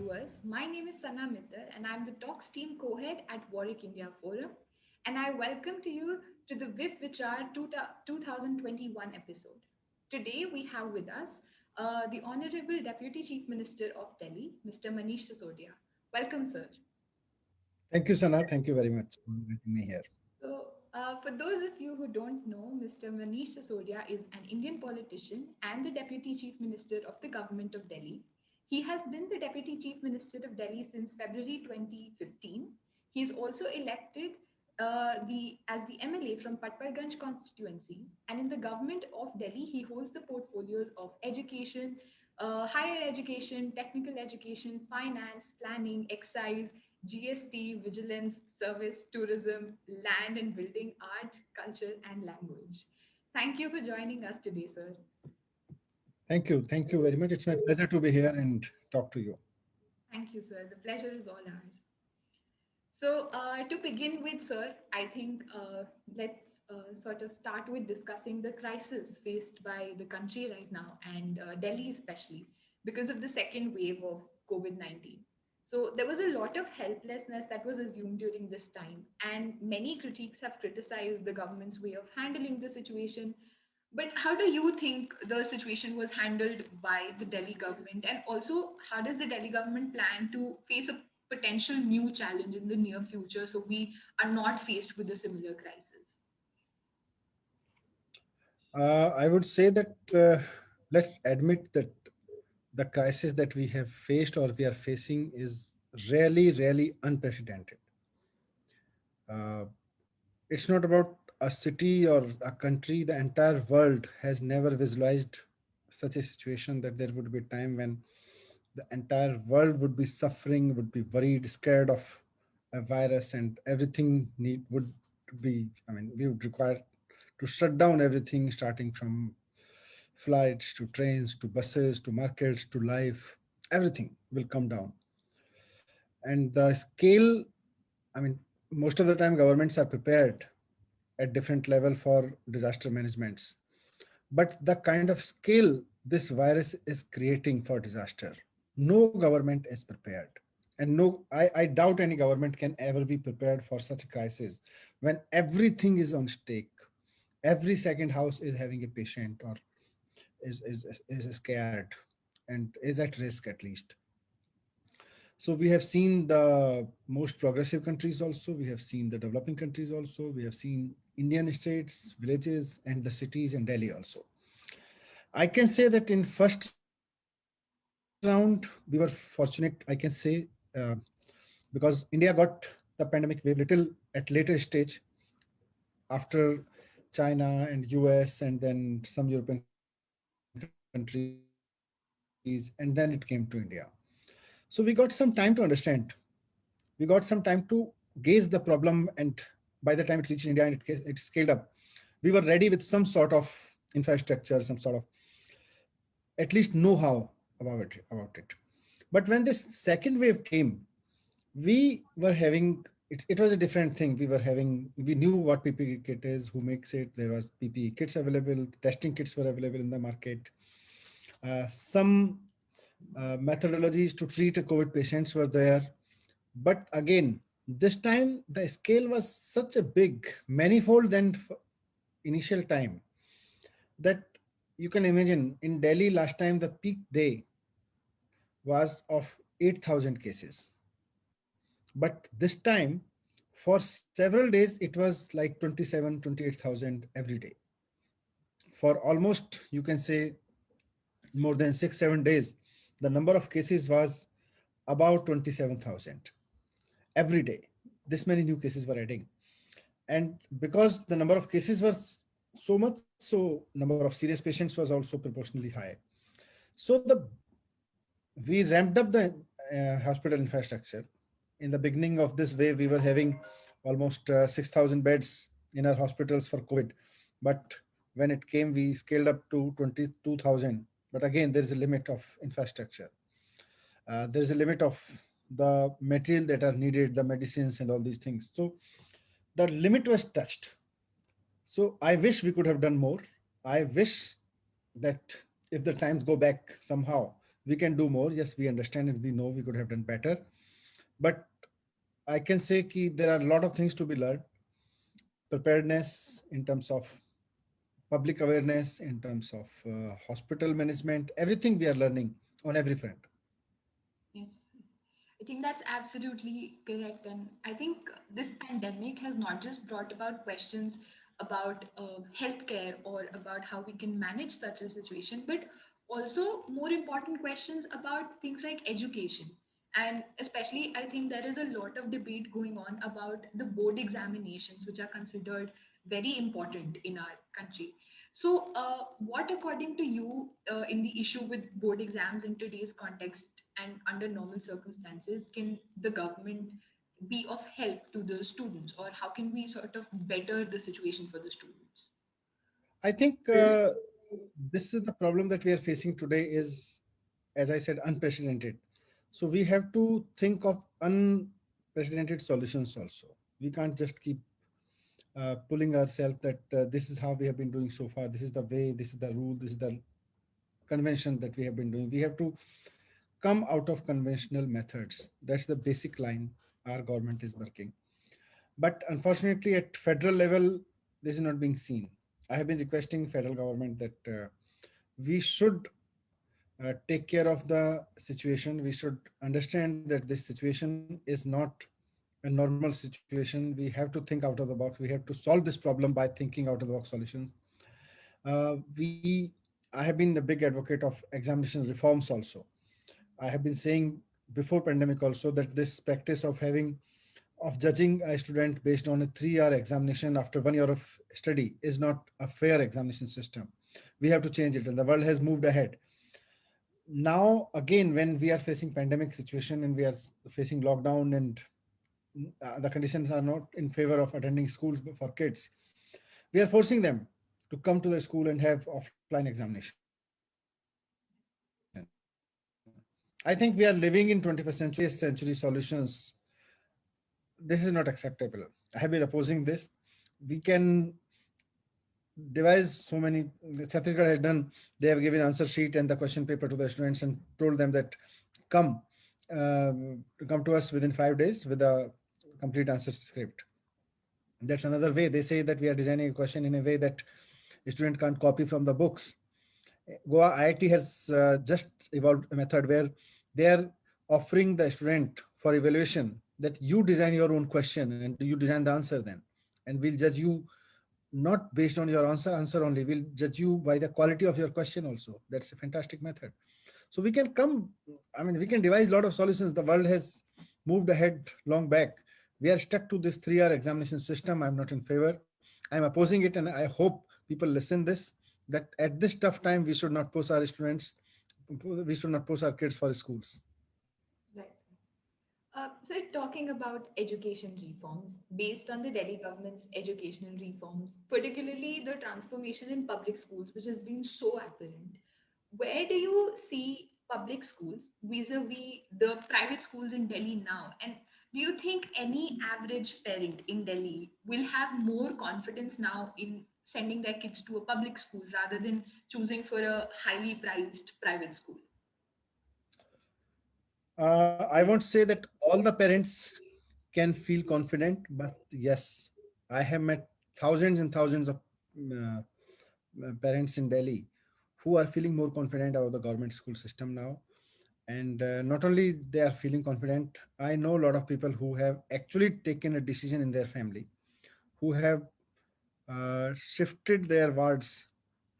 viewers. My name is Sana Mittal and I'm the Talks team co-head at Warwick India Forum. And I welcome to you to the VIF Vichar 2021 episode. Today we have with us the Honorable Deputy Chief Minister of Delhi, Mr. Manish Sisodia. Welcome, sir. Thank you, Sana. Thank you very much for inviting me here. For those of you who don't know, Mr. Manish Sisodia is an Indian politician and the Deputy Chief Minister of the Government of Delhi. He has been the Deputy Chief Minister of Delhi since February 2015. He is also elected as the MLA from Patparganj constituency, and in the government of Delhi, he holds the portfolios of education, higher education, technical education, finance, planning, excise, GST, vigilance, service, tourism, land and building, art, culture, and language. Thank you for joining us today, sir. Thank you. Thank you very much. It's my pleasure to be here and talk to you. Thank you, sir. The pleasure is all ours. So, to begin with, sir, I think let's sort of start with discussing the crisis faced by the country right now and Delhi especially because of the second wave of COVID-19. So, there was a lot of helplessness that was assumed during this time, and many critics have criticized the government's way of handling the situation. But how do you think the situation was handled by the Delhi government? And also, how does the Delhi government plan to face a potential new challenge in the near future so we are not faced with a similar crisis? I would say that let's admit that the crisis that we have faced or we are facing is really unprecedented. Uh, it's not about a city or a country. The entire world has never visualized such a situation that there would be a time when the entire world would be suffering, would be worried, scared of a virus, and everything would be, I mean, we would require to shut down everything, starting from flights to trains to buses to markets to life. Everything will come down. And the scale, I mean, most of the time governments are prepared at different level for disaster managements. But the kind of scale this virus is creating for disaster, no government is prepared. And no, I doubt any government can ever be prepared for such a crisis when everything is on stake. Every second house is having a patient or is scared and is at risk at least. So we have seen the most progressive countries also, we have seen the developing countries also, we have seen Indian states, villages, and the cities in Delhi also. I can say that in first round we were fortunate, I can say, because India got the pandemic wave little at later stage after China and US and then some European countries, and then it came to India. So we got some time to understand. We got some time to gauge the problem, and by the time it reached India and it scaled up, we were ready with some sort of infrastructure, some sort of at least know-how about it. But when this second wave came, we were having it was a different thing. We knew what PPE kit is, who makes it. There was PPE kits available, testing kits were available in the market. Some methodologies to treat COVID patients were there. But again, this time the scale was such a big, manifold than initial time, that you can imagine in Delhi last time the peak day was of 8,000 cases. But this time, for several days, it was like 27, 28,000 every day. For almost, you can say, more than 6, 7 days, the number of cases was about 27,000 every day. This many new cases were adding. And because the number of cases was so much, so number of serious patients was also proportionally high. So we ramped up the hospital infrastructure. In the beginning of this wave, we were having almost 6,000 beds in our hospitals for COVID. But when it came, we scaled up to 22,000. But again, there's a limit of infrastructure. There's a limit of the material that are needed, the medicines and all these things. So the limit was touched. So I wish we could have done more. I wish that if the times go back somehow, We can do more. Yes, we understand and we know we could have done better. But I can say that there are a lot of things to be learned. Preparedness in terms of public awareness, in terms of hospital management, everything we are learning on every front. Yes. I think that's absolutely correct. And I think this pandemic has not just brought about questions about healthcare or about how we can manage such a situation, but also more important questions about things like education. And especially, I think there is a lot of debate going on about the board examinations, which are considered very important in our country. So, what, according to you, in the issue with board exams in today's context and under normal circumstances, can the government be of help to the students, or how can we sort of better the situation for the students? I think this is the problem that we are facing today is, as I said, unprecedented. So we have to think of unprecedented solutions also. We can't just keep pulling ourselves that this is how we have been doing so far. This is the way, this is the rule, this is the convention that we have been doing. We have to come out of conventional methods. That's the basic line our government is working. But unfortunately, at federal level, this is not being seen. I have been requesting federal government that we should take care of the situation. We should understand that this situation is not a normal situation. We have to think out of the box. We have to solve this problem by thinking out of the box solutions. We I have been a big advocate of examination reforms also. I have been saying before pandemic also that this practice of judging a student based on a 3 year examination after 1 year of study is not a fair examination system. We have to change it, and the world has moved ahead. Now again, when we are facing pandemic situation and we are facing lockdown, and the conditions are not in favor of attending schools for kids, we are forcing them to come to the school and have offline examination. I think we are living in 21st century. Century solutions. This is not acceptable. I have been opposing this. We can devise so many. Chhattisgarh has done. They have given answer sheet and the question paper to the students and told them that come, come to us within 5 days with a complete answer script. That's another way. They say that we are designing a question in a way that a student can't copy from the books. Goa IIT has just evolved a method where they are offering the student for evaluation that you design your own question and you design the answer then, and we'll judge you not based on your answer only. We'll judge you by the quality of your question also. That's a fantastic method. So we can come. I mean, we can devise a lot of solutions. The world has moved ahead long back. We are stuck to this 3 year examination system. I'm not in favor. I'm opposing it, and I hope people listen this, that at this tough time we should not push our students, we should not push our kids for schools. Right. So, talking about education reforms, based on the Delhi government's educational reforms, particularly the transformation in public schools, which has been so apparent, where do you see public schools vis-a-vis the private schools in Delhi now? And do you think any average parent in Delhi will have more confidence now in sending their kids to a public school rather than choosing for a highly priced private school? I won't say that all the parents can feel confident, but yes, I have met thousands and thousands of uh, parents in Delhi who are feeling more confident about the government school system now. And not only they are feeling confident, I know a lot of people who have actually taken a decision in their family, who have shifted their wards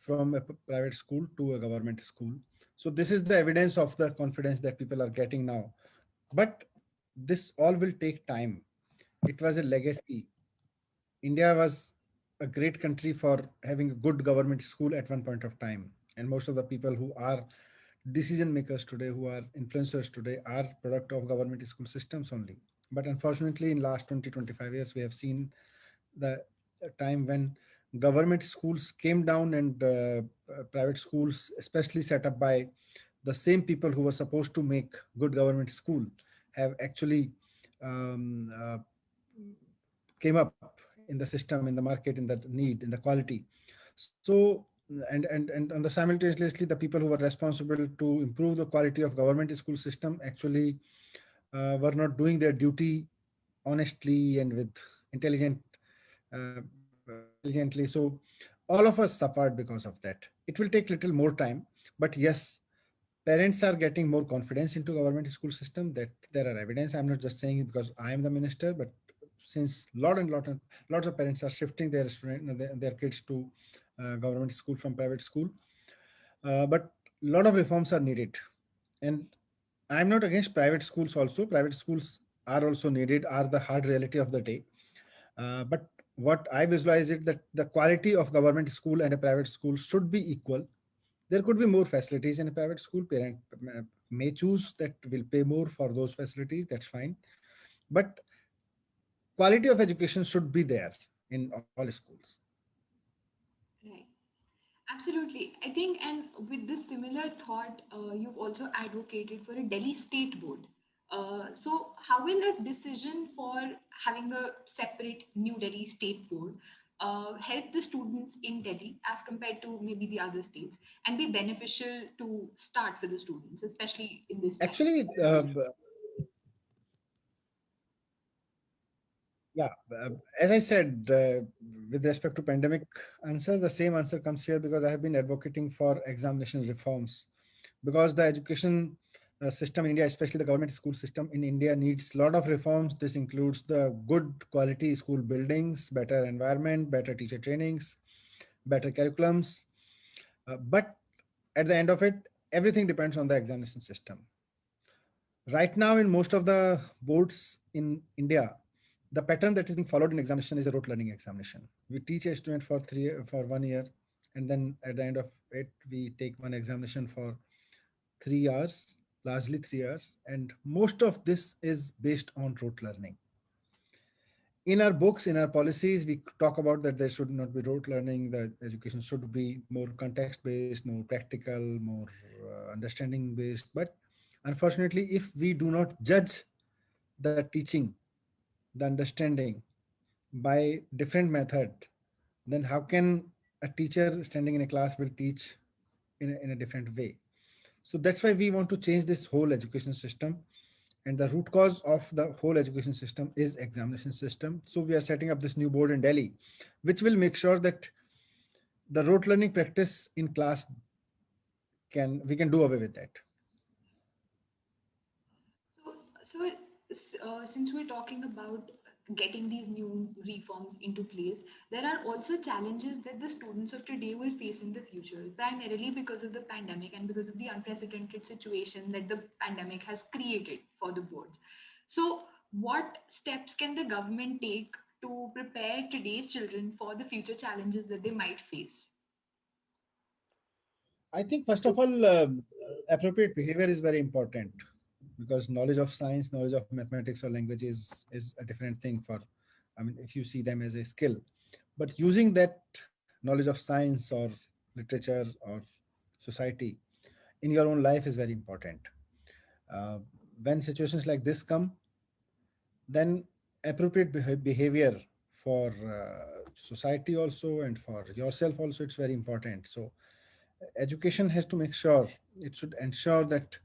from a private school to a government school. So this is the evidence of the confidence that people are getting now. But this all will take time. It was a legacy. India was a great country for having a good government school at one point of time. And most of the people who are decision makers today, who are influencers today, are product of government school systems only. But unfortunately, in last 20-25 years, we have seen the time when government schools came down and private schools, especially set up by the same people who were supposed to make good government school, have actually um, uh, came up in the system, in the market, in the need, in the quality. So and on the simultaneously, the people who were responsible to improve the quality of government school system actually were not doing their duty honestly and with intelligent intelligently. So all of us suffered because of that. It will take little more time, but yes, parents are getting more confidence into government school system. That there are evidence. I'm not just saying it because I am the minister, but since lots of parents are shifting their student their kids to government school from private school, but a lot of reforms are needed. And I'm not against private schools also. Private schools are also needed, are the hard reality of the day. But what I visualize it that the quality of government school and a private school should be equal. There could be more facilities in a private school. Parent may choose that will pay more for those facilities. That's fine. But quality of education should be there in all schools. Right. Absolutely. I think, and with this similar thought, you've also advocated for a Delhi state board. So, how will a decision for having a separate New Delhi state board help the students in Delhi as compared to maybe the other states and be beneficial to start for the students, especially in this time? Actually, yeah, as I said, with respect to pandemic answer, the same answer comes here because I have been advocating for examination reforms because the education system in India, especially the government school system in India, needs a lot of reforms. This includes the good quality school buildings, better environment, better teacher trainings, better curriculums. But at the end of it, everything depends on the examination system. Right now, in most of the boards in India, the pattern that is being followed in examination is a rote learning examination. We teach a student for 1 year, and then at the end of it, we take one examination for 3 hours, largely 3 hours, and most of this is based on rote learning. In our books, in our policies, we talk about that there should not be rote learning. The education should be more context based, more practical, more understanding based. But unfortunately, if we do not judge the teaching, the understanding by different method, then how can a teacher standing in a class will teach in a different way? So that's why we want to change this whole education system. And the root cause of the whole education system is examination system. So we are setting up this new board in Delhi, which will make sure that the rote learning practice in class can we can do away with that. So, since we're talking about getting these new reforms into place, there are also challenges that the students of today will face in the future, primarily because of the pandemic and because of the unprecedented situation that the pandemic has created for the boards. So, what steps can the government take to prepare today's children for the future challenges that they might face? I think first of all, appropriate behavior is very important because knowledge of science, knowledge of mathematics or language is a different thing for, I mean, if you see them as a skill, but using that knowledge of science or literature or society in your own life is very important. Uh, when situations like this come, then appropriate behavior for society also and for yourself also it's very important. So education has to make sure it should ensure that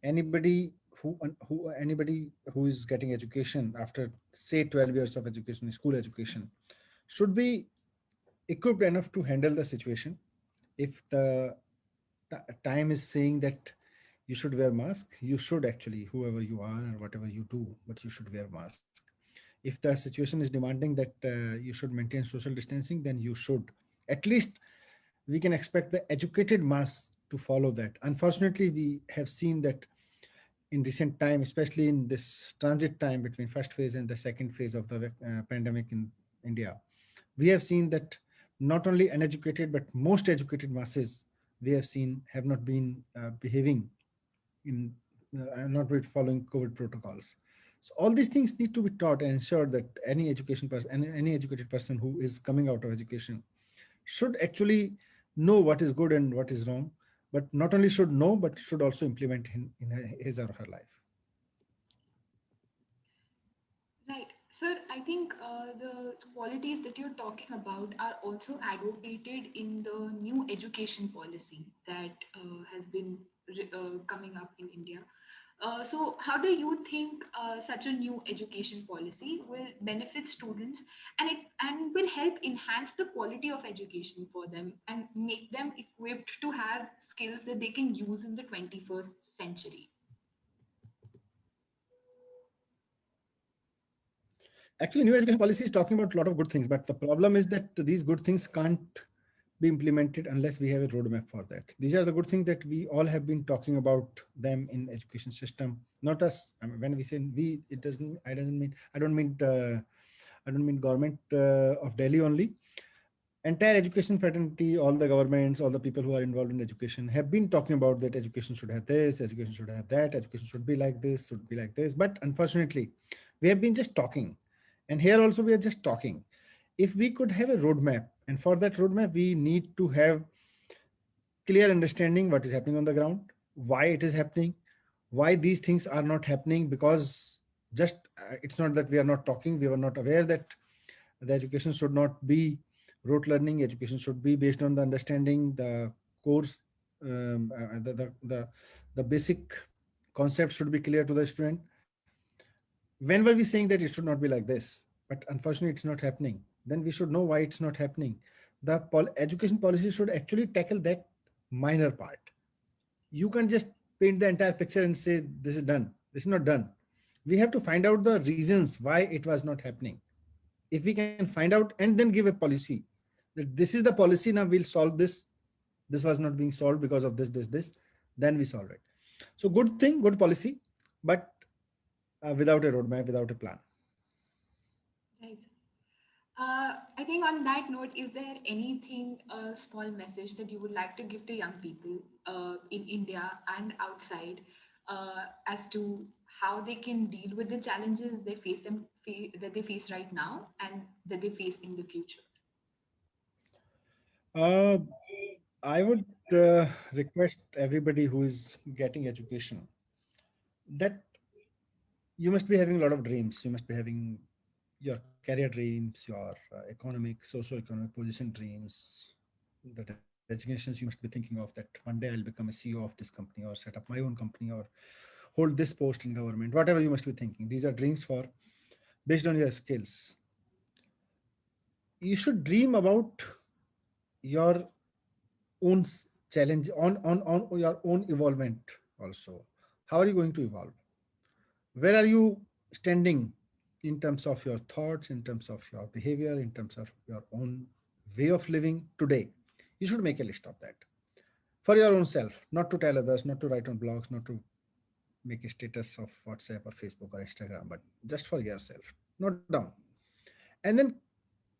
anybody who is getting education after say 12 years of education, school education, should be equipped enough to handle the situation. If the time is saying that you should wear mask, you should actually, whoever you are or whatever you do, but you should wear mask. If the situation is demanding that you should maintain social distancing, then you should. At least we can expect the educated mass to follow that. Unfortunately, we have seen that in recent time, especially in this transit time between first phase and the second phase of the pandemic in India, we have seen that not only uneducated but most educated masses we have seen have not been behaving in not with following COVID protocols. So all these things need to be taught and ensure that any education person, any educated person who is coming out of education should actually know what is good and what is wrong, but not only should know, but should also implement in his or her life. Right. Sir, I think the qualities that you're talking about are also advocated in the new education policy that has been coming up in India. So, how do you think such a new education policy will benefit students and will help enhance the quality of education for them and make them equipped to have skills that they can use in the 21st century? Actually, new education policy is talking about a lot of good things, but the problem is that these good things can't be implemented unless we have a roadmap for that. These are the good things that we all have been talking about them in education system, not us. I mean, when we say we, it doesn't. I don't mean government of Delhi only. Entire education fraternity, all the governments, all the people who are involved in education have been talking about that education should have this, education should have that, education should be like this, should be like this. But unfortunately, we have been just talking. And here also we are just talking. If we could have a roadmap, and for that roadmap, we need to have clear understanding what is happening on the ground, why it is happening, why these things are not happening, because just it's not that we are not talking, we were not aware that the education should not be rote learning. Education should be based on the understanding the course, the basic concept should be clear to the student. When were we saying that it should not be like this? But unfortunately it's not happening. Then we should know why it's not happening. The education policy should actually tackle that minor part. You can just paint the entire picture and say this is done, this is not done. We have to find out the reasons why it was not happening. If we can find out and then give a policy that this is the policy, now we'll solve this, this was not being solved because of this, then we solve it. So good thing, good policy, but without a roadmap, without a plan. Right. I think on that note, is there anything, a small message that you would like to give to young people in India and outside as to how they can deal with the challenges that they face right now and that they face in the future? uh, I would request everybody who is getting education that you must be having a lot of dreams. You must be having your career dreams, your economic, socio-economic position dreams, the designations you must be thinking of, that one day I'll become a CEO of this company or set up my own company or hold this post in government, whatever you must be thinking. These are dreams for based on your skills. You should dream about your own challenge on your own evolvement also. How are you going to evolve? Where are you standing in terms of your thoughts, in terms of your behavior, in terms of your own way of living today? You should make a list of that for your own self, not to tell others, not to write on blogs, not to make a status of WhatsApp or Facebook or Instagram, but just for yourself. Note down. And then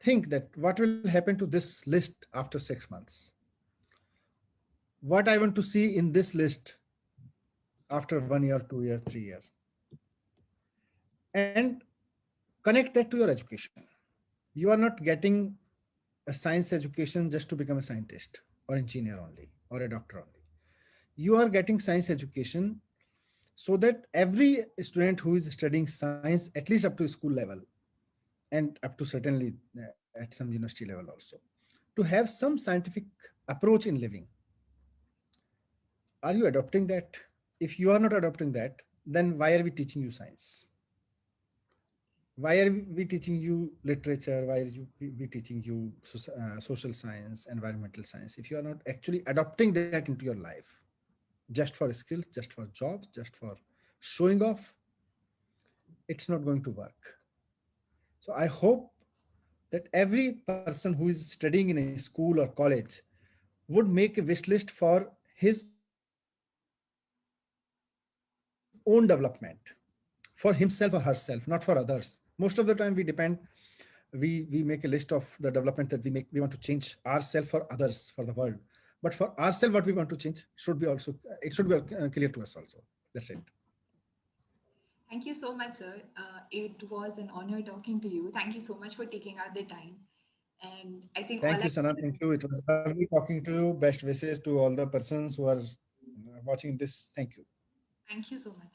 think that what will happen to this list after 6 months? What I want to see in this list after 1 year, 2 years, 3 years? And connect that to your education. You are not getting a science education just to become a scientist or engineer only or a doctor only. You are getting science education so that every student who is studying science, at least up to school level and up to certainly at some university level also, to have some scientific approach in living. Are you adopting that? If you are not adopting that, then why are we teaching you science? Why are we teaching you literature? Why are we teaching you social science, environmental science, if you are not actually adopting that into your life? Just for skills, just for jobs, just for showing off, it's not going to work. So I hope that every person who is studying in a school or college would make a wish list for his own development, for himself or herself, not for others. Most of the time we make a list of the development that we want to change ourselves for others, for the world. But for ourselves, what we want to change should be also, it should be clear to us also. That's it. Thank you so much, sir. It was an honor talking to you. Thank you so much for taking out the time. And I think all Thank you, our Sana. Thank you. It was lovely talking to you. Best wishes to all the persons who are watching this. Thank you. thank you so much.